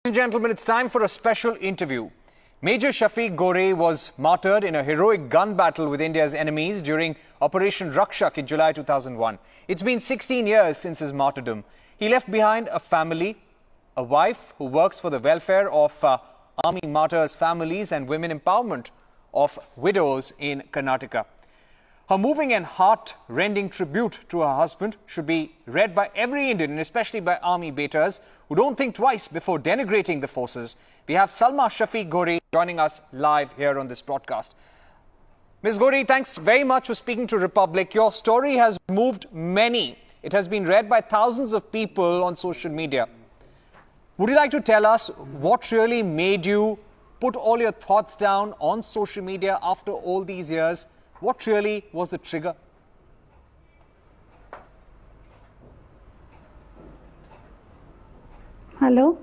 and gentlemen, it's time for a special interview. Major Shafeeq Ghori was martyred in a heroic gun battle with India's enemies during Operation Rakshak in July 2001. It's been 16 years since his martyrdom. He left behind a family, a wife who works for the welfare of army martyrs' families and women empowerment of widows in Karnataka. Her moving and heart-rending tribute to her husband should be read by every Indian, and especially by army beaters who don't think twice before denigrating the forces. We have Salma Shafeeq Ghori joining us live here on this broadcast. Ms. Gohri, thanks very much for speaking to Republic. Your story has moved many. It has been read by thousands of people on social media. Would you like to tell us what really made you put all your thoughts down on social media after all these years? What really was the trigger? Hello?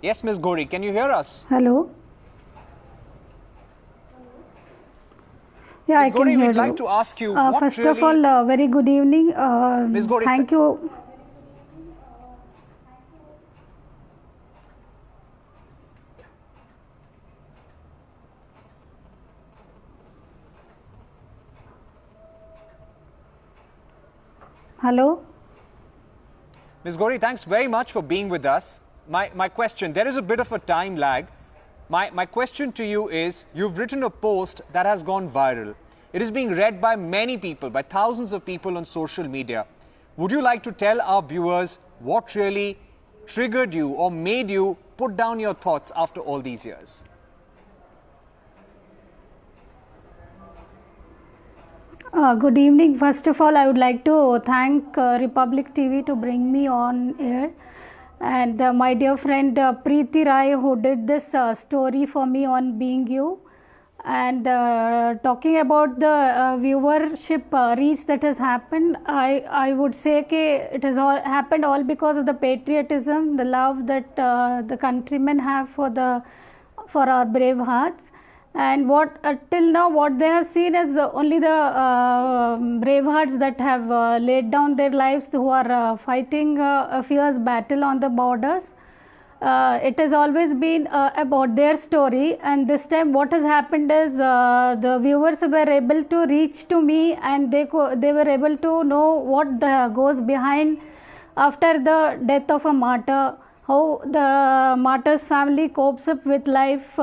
Yes, Ms. Gohri, can you hear us? Hello? Yeah, Ms. I can Gohri, hear we'd you. like to ask you what First really... of all, very good evening. Ms. Gohri, thank you. Hello? Ms. Gohri, thanks very much for being with us. My question, there is a bit of a time lag. My question to you is, you've written a post that has gone viral. It is being read by many people, by thousands of people on social media. Would you like to tell our viewers what really triggered you or made you put down your thoughts after all these years? Good evening. First of all, I would like to thank Republic TV to bring me on air. And my dear friend Preeti Rai, who did this story for me on Being You. And talking about the viewership reach that has happened, I would say that it has all happened all because of the patriotism, the love that the countrymen have for our brave hearts. And what till now what they have seen is only the brave hearts that have laid down their lives, who are fighting a fierce battle on the borders. It has always been about their story, and this time what has happened is the viewers were able to reach to me, and they were able to know what goes behind after the death of a martyr, how the martyr's family copes up with life,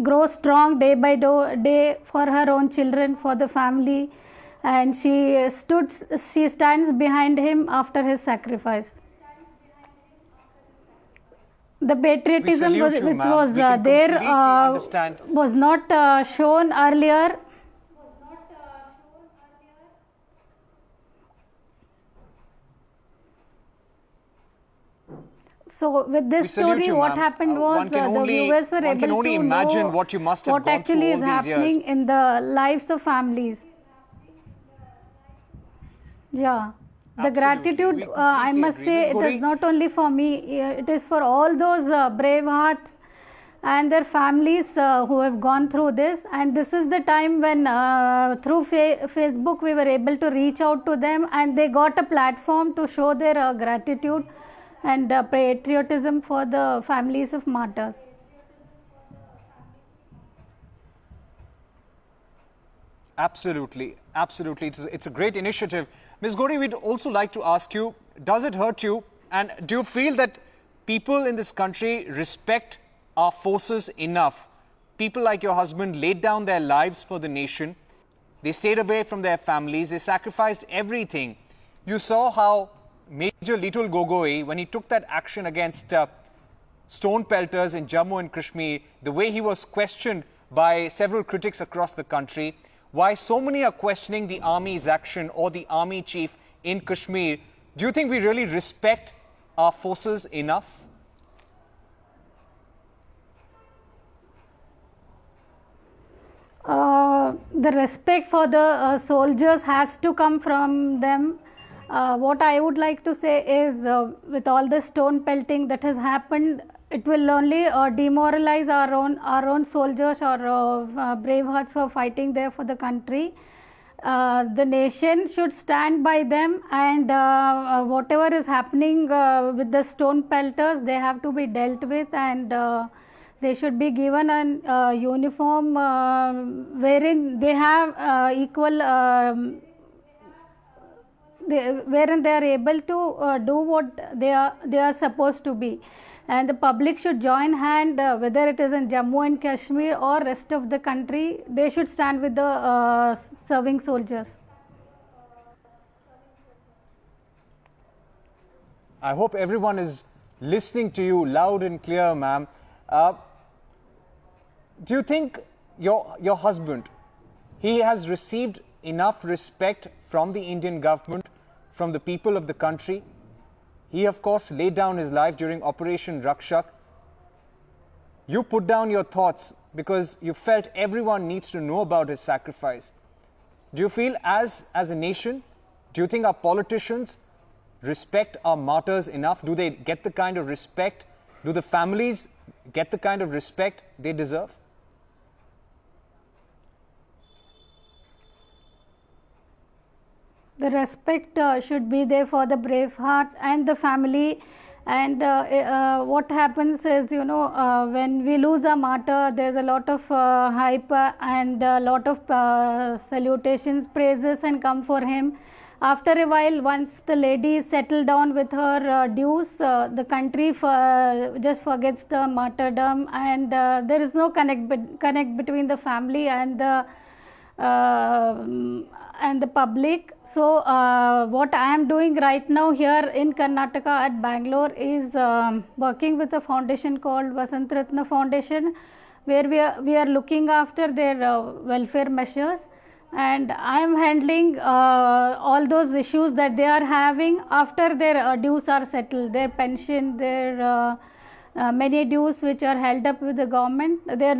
grows strong day by day for her own children, for the family, and she stands behind him after his sacrifice. The patriotism which was there was not shown earlier. So with this story, what happened was the viewers were able to know what you must have what actually is happening in the lives of families. Yeah. The gratitude, I must say, it is not only for me, it is for all those brave hearts and their families who have gone through this. And this is the time when through Facebook we were able to reach out to them, and they got a platform to show their gratitude and patriotism for the families of martyrs. Absolutely, absolutely. It's a great initiative. Ms. Gohri, we'd also like to ask you, does it hurt you, and do you feel that people in this country respect our forces enough? People like your husband laid down their lives for the nation. They stayed away from their families. They sacrificed everything. You saw how Major Litul Gogoi, when he took that action against stone pelters in Jammu and Kashmir, the way he was questioned by several critics across the country, why so many are questioning the army's action or the army chief in Kashmir. Do you think we really respect our forces enough? The respect for the soldiers has to come from them. What I would like to say is, with all the stone pelting that has happened, it will only demoralize our own soldiers or brave hearts who are fighting there for the country. the nation should stand by them, and whatever is happening with the stone pelters, they have to be dealt with, and they should be given an uniform wherein they have equal wherein they are able to do what they are supposed to be, and the public should join hand, whether it is in Jammu and Kashmir or rest of the country. They should stand with the serving soldiers. I hope everyone is listening to you loud and clear, ma'am. Do you think your husband, he has received enough respect from the Indian government, from the people of the country? He, of course, laid down his life during Operation Rakshak. You put down your thoughts because you felt everyone needs to know about his sacrifice. Do you feel as a nation, do you think our politicians respect our martyrs enough? Do they get the kind of respect? Do the families get the kind of respect they deserve? The respect should be there for the brave heart and the family. And what happens is, when we lose a martyr, there's a lot of hype and a lot of salutations, praises, and come for him. After a while, once the lady is settled down with her dues, the country just forgets the martyrdom, and there is no connect between the family and the public. So what I am doing right now here in Karnataka at Bangalore is working with a foundation called Vasant Ratna Foundation, where we are looking after their welfare measures, and I am handling all those issues that they are having after their dues are settled, their pension, their many dues which are held up with the government. The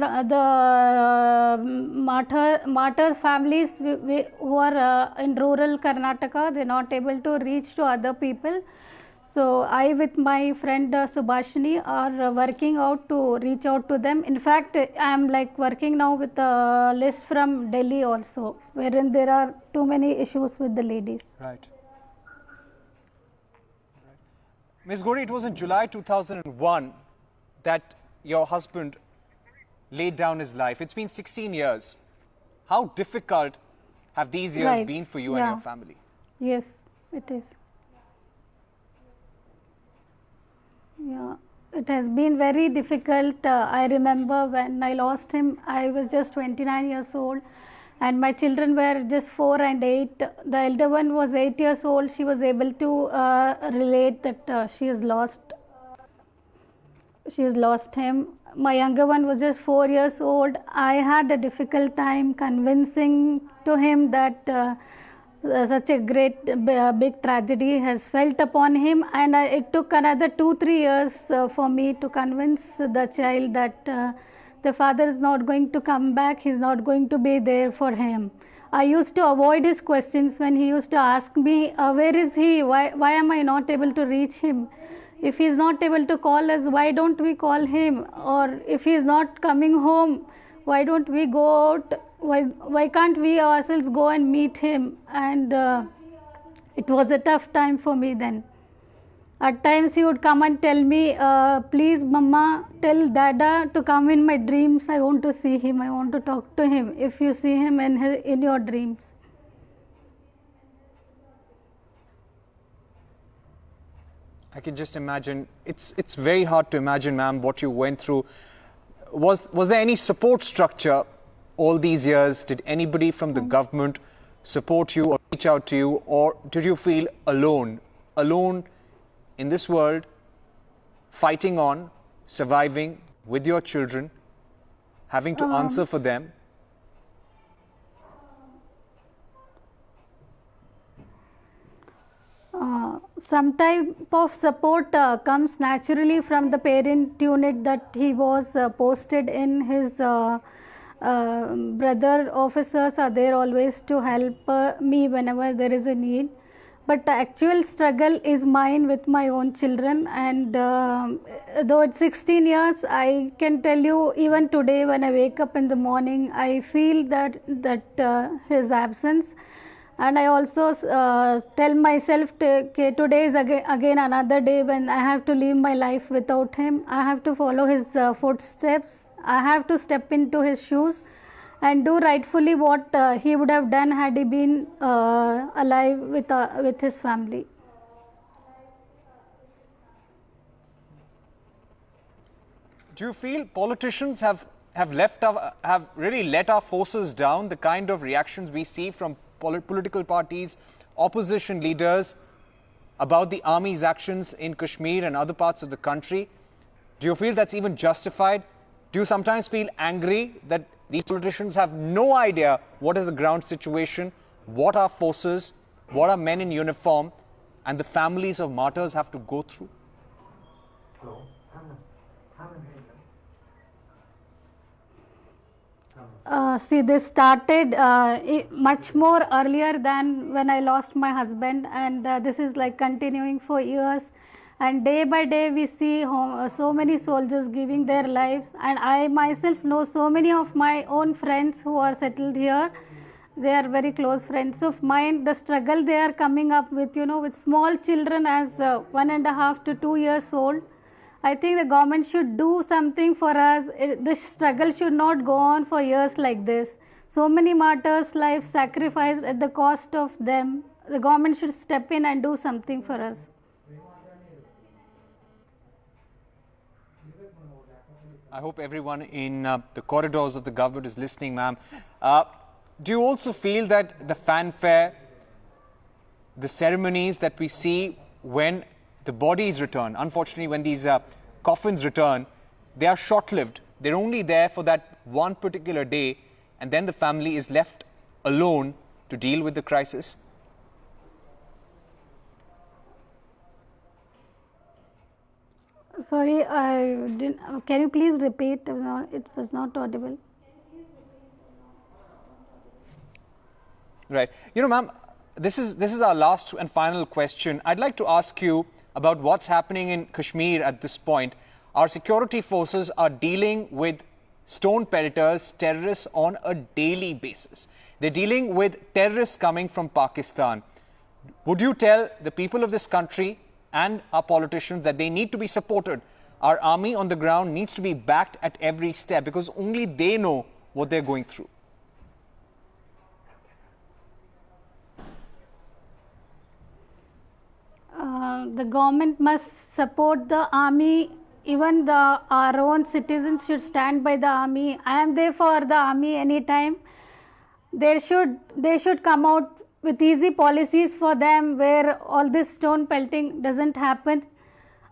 martyr families who are in rural Karnataka, they are not able to reach to other people. So I, with my friend Subhashini, are working out to reach out to them. In fact, I am working now with a list from Delhi also, wherein there are too many issues with the ladies. Right. Ms. Ghori, it was in July 2001 that your husband laid down his life. It's been 16 years. How difficult have these years been for you and your family? Yes, it is. Yeah, it has been very difficult. I remember when I lost him, I was just 29 years old, and my children were just 4 and 8. The elder one was 8 years old. She was able to relate that she has lost him. My younger one was just 4 years old. I had a difficult time convincing to him that such a great big tragedy has fell upon him, and it took another 2-3 years for me to convince the child that the father is not going to come back, he is not going to be there for him. I used to avoid his questions when he used to ask me, where is he, why am I not able to reach him? If he is not able to call us, why don't we call him? Or if he is not coming home, why don't we go out? Why can't we ourselves go and meet him? And it was a tough time for me then. At times he would come and tell me, please Mama, tell Dada to come in my dreams. I want to see him. I want to talk to him. If you see him in your dreams. I can just imagine. It's very hard to imagine, ma'am, what you went through. Was there any support structure all these years? Did anybody from the government support you or reach out to you, or did you feel alone in this world, fighting on, surviving with your children, having to answer for them? Some type of support comes naturally from the parent unit that he was posted in. His brother officers are there always to help me whenever there is a need. but the actual struggle is mine with my own children. And though it's 16 years, I can tell you, even today when I wake up in the morning, I feel that his absence. And I also tell myself, today is again another day when I have to live my life without him. I have to follow his footsteps. I have to step into his shoes and do rightfully what he would have done had he been alive with his family. Do you feel politicians have really let our forces down? The kind of reactions we see from political parties, opposition leaders about the army's actions in Kashmir and other parts of the country, do you feel that's even justified? Do you sometimes feel angry that these politicians have no idea what is the ground situation, what our forces, what our men in uniform and the families of martyrs have to go through? See, this started much more earlier than when I lost my husband, and this is like continuing for years. And day by day we see so many soldiers giving their lives, and I myself know so many of my own friends who are settled here. They are very close friends of mine. The struggle they are coming up with, with small children as 1.5 to 2 years old. I think the government should do something for us. This struggle should not go on for years like this. So many martyrs' lives sacrificed at the cost of them. The government should step in and do something for us. I hope everyone in the corridors of the government is listening, ma'am. Do you also feel that the fanfare, the ceremonies that we see when the bodies return, unfortunately when these coffins return, they are short-lived. They're only there for that one particular day, and then the family is left alone to deal with the crisis? Sorry, I didn't. Can you please repeat? It was not audible. Right. Ma'am, this is our last and final question. I'd like to ask you about what's happening in Kashmir at this point. Our security forces are dealing with stone pelleters, terrorists on a daily basis. They're dealing with terrorists coming from Pakistan. Would you tell the people of this country and our politicians that they need to be supported? Our army on the ground needs to be backed at every step, because only they know what they're going through. The government must support the army. Even our own citizens should stand by the army. I am there for the army anytime. They should come out with easy policies for them, where all this stone pelting doesn't happen.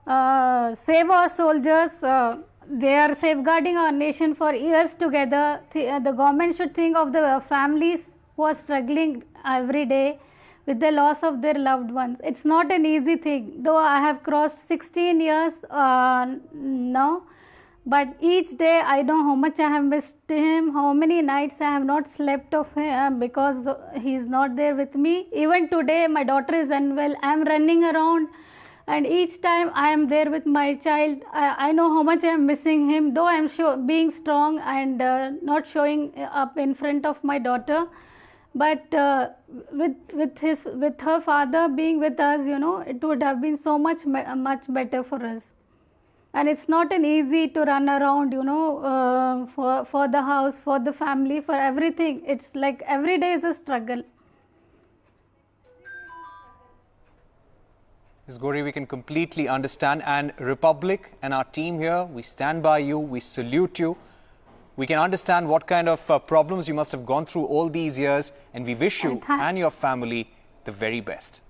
Save our soldiers. They are safeguarding our nation for years together. The government should think of the families who are struggling every day with the loss of their loved ones. It's not an easy thing, though I have crossed 16 years now, but each day I know how much I have missed him, how many nights I have not slept of him because he is not there with me. Even today my daughter is unwell, I am running around, and each time I am there with my child, I know how much I am missing him, though I am being strong and not showing up in front of my daughter. But with her father being with us, it would have been so much better for us. And it's not an easy to run around, for the house, for the family, for everything. It's like every day is a struggle. Ms. Ghori, we can completely understand, and Republic and our team here, we stand by you, we salute you. We can understand what kind of problems you must have gone through all these years, and we wish you and your family the very best.